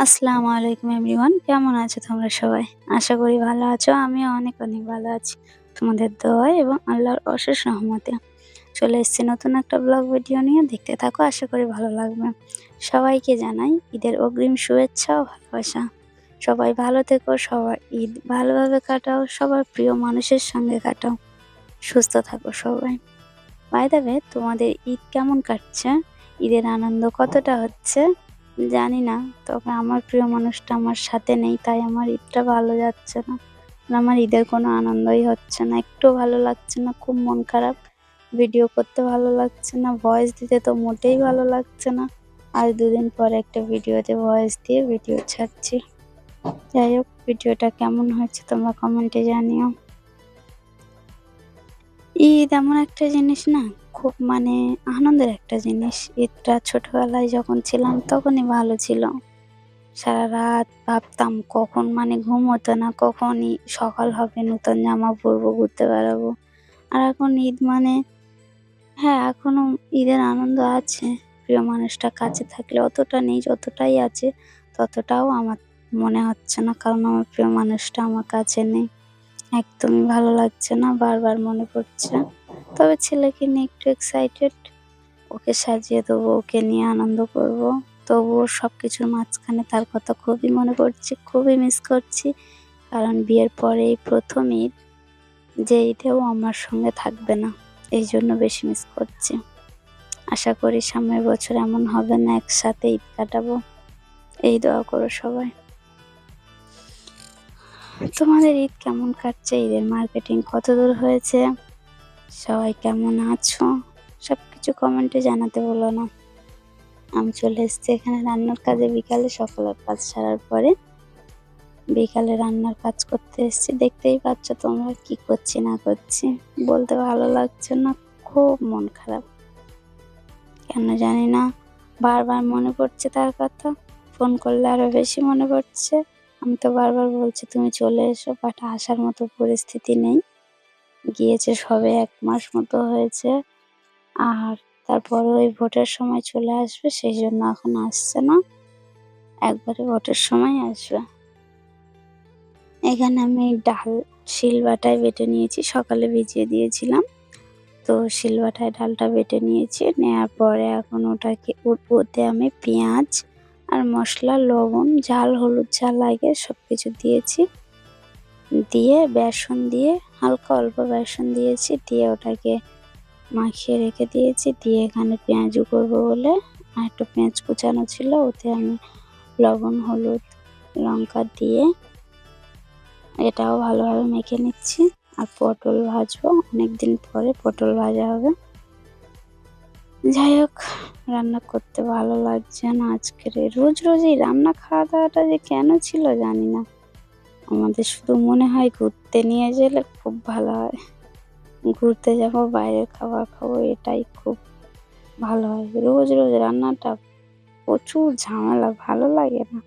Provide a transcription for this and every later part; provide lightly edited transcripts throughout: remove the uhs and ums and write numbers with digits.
আসসালামু আলাইকুম এভরিওয়ান, কেমন আছো তোমরা সবাই? আশা করি ভালো আছো। আমিও অনেক ভালো আছি। তোমাদের দোয়ায় এবং আল্লাহর অশেষ রহমতে চলে এসেছি নতুন একটা ব্লগ ভিডিও নিয়ে। দেখতে থাকো, আশা করি ভালো লাগবে। সবাইকে জানাই ঈদের অগ্রিম শুভেচ্ছা ও ভালোবাসা। সবাই ভালো থেকো, সবার ঈদ ভালোভাবে কাটাও, সবার প্রিয় মানুষের সঙ্গে কাটাও, সুস্থ থাকো সবাই। বাই দ্য ওয়ে, তোমাদের ঈদ কেমন কাটছে? ঈদের আনন্দ কতটা হচ্ছে জানি না, তবে আমার প্রিয় মানুষটা আমার সাথে নেই, তাই আমার ঈদটা ভালো যাচ্ছে না। আমার ঈদের কোনো আনন্দই হচ্ছে না, একটু ভালো লাগছে না, খুব মন খারাপ। ভিডিও করতে ভালো লাগছে না, ভয়েস দিতে তো মোটেই ভালো লাগছে না। আজ দুদিন পরে একটা ভিডিওতে ভয়েস দিয়ে ভিডিও ছাড়ছি। যাই হোক, ভিডিওটা কেমন হয়েছে তোমরা কমেন্টে জানিও। ঈদ এমন একটা জিনিস না, খুব আনন্দের একটা জিনিস। ঈদটা ছোটবেলায় যখন ছিলাম তখনই ভালো ছিল। সারা রাত ভাবতাম কখন ঘুম হতো না, কখনই সকাল হবে, নতুন জামা পরবো, ঘুরতে বেড়াবো। আর এখন ঈদ হ্যাঁ, এখনো ঈদের আনন্দ আছে। প্রিয় মানুষটা কাছে থাকলে অতটা নেই, যতটাই আছে ততটাও আমার মনে হচ্ছে না, কারণ আমার প্রিয় মানুষটা আমার কাছে নেই। একদমই ভালো লাগছে না, বারবার মনে পড়ছে। তবে ছেলেকে নিয়ে একটু এক্সাইটেড, ওকে সাজিয়ে দেবো, ওকে নিয়ে আনন্দ করব। তবুও সব কিছুর মাঝখানে তার কথা খুবই মনে পড়ছে, খুবই মিস করছি। কারণ বিয়ের পরে এই প্রথম ঈদ, যে ঈদেও আমার সঙ্গে থাকবে না, এই জন্য বেশি মিস করছি। আশা করি সামনের বছর এমন হবে না, একসাথে ঈদ কাটাবো। এই দোয়া করো সবাই। তোমাদের ঈদ কেমন কাটছে? ঈদের মার্কেটিং কত দূর হয়েছে? সবাই কেমন আছো? সবকিছু কমেন্টে জানাতে বলো না। আমি চলে এসেছি এখানে রান্নার কাজে। বিকালে সকালের কাজ সারার পরে বিকালে রান্নার কাজ করতে এসেছি। দেখতেই পাচ্ছ তোমরা কি করছি না করছি। বলতে ভালো লাগছে না, খুব মন খারাপ, কেন জানি না। বারবার মনে পড়ছে তার কথা, ফোন করলে আরো বেশি মনে পড়ছে। আমি তো বারবার বলছি তুমি চলে এসো, বাট আসার মতো পরিস্থিতি নেই। গিয়েছে সবে 1 মাস মতো হয়েছে, আর তারপরে ওই ভোটের সময় চলে আসবে, সেই জন্য এখন আসছে না, একবারে ভোটের সময় আসবে। এখানে আমি ডাল শিলবাটায় বেটে নিয়েছি, সকালে ভিজিয়ে দিয়েছিলাম, তো শিলবাটায় ডালটা বেটে নিয়েছি। নেওয়ার পরে এখন ওতে আমি পেঁয়াজ আর মশলা, লবণ, ঝাল, হলুদ যা লাগে সবকিছু দিয়েছি। দিয়ে বেসন দিয়ে, হালকা অল্প বেসন দিয়েছি, দিয়ে ওটাকে মাখিয়ে রেখে দিয়েছি। দিয়ে এখানে পেঁয়াজু করবো বলে আর একটু পেঁয়াজ কুচানো ছিল, ওতে আমি লবণ, হলুদ, লঙ্কা দিয়ে এটাও ভালোভাবে মেখে নিচ্ছি। আর পটল ভাজবো, অনেকদিন পরে পটল ভাজা হবে। যাই হোক, রান্না করতে ভালো লাগছে না আজকের। রোজ রোজ এই রান্না খাওয়া দাওয়াটা যে কেন ছিল জানি না। আমাদের শুধু মনে হয় ঘুরতে নিয়ে গেলে খুব ভালো হয়, ঘুরতে যাবো, বাইরের খাবার খাবো, এটাই খুব ভালো হয়। রোজ রোজ রান্নাটা প্রচুর ঝামেলা, ভালো লাগে না।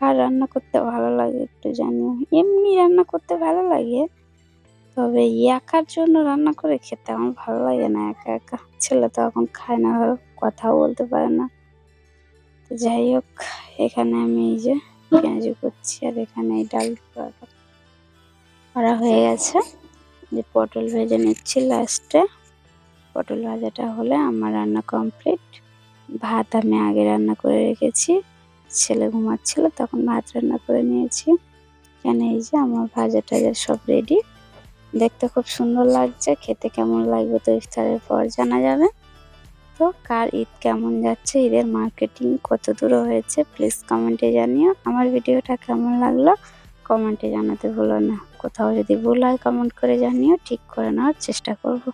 আর রান্না করতে ভালো লাগে একটু জানিও। এমনি রান্না করতে ভালো লাগে, তবে একার জন্য রান্না করে খেতে আমার ভালো লাগে না একা একা। ছেলে তো এখন খায় না, ধরো কথাও বলতে পারে না। তো যাই হোক, এখানে আমি এই যে পেঁয়াজি করছি, আর এখানে এই ডাল করা হয়ে গেছে। যে পটল ভেজে নিচ্ছি লাস্টে। পটল ভাজাটা হলে আমার রান্না কমপ্লিট। ভাত আমি আগে রান্না করে রেখেছি, ছেলে ঘুমাচ্ছিল তখন ভাত রান্না করে নিয়েছি। এখানে এই যে আমার ভাজা টাজা সব রেডি। দেখতে খুব সুন্দর লাগছে, খেতে কেমন লাগবে তো ইফতারের পর জানা যাবে। তো কার ঈদ কেমন যাচ্ছে, ঈদের মার্কেটিং কত দূর হয়েছে, প্লিজ কমেন্টে জানিও। আমার ভিডিওটা কেমন লাগলো কমেন্টে জানাতে ভুলো না। কোথাও যদি ভুল হয় কমেন্ট করে জানিও, ঠিক করে নেওয়ার চেষ্টা করব।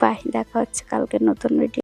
বাই, দেখা হচ্ছে কালকে নতুন ভিডিও।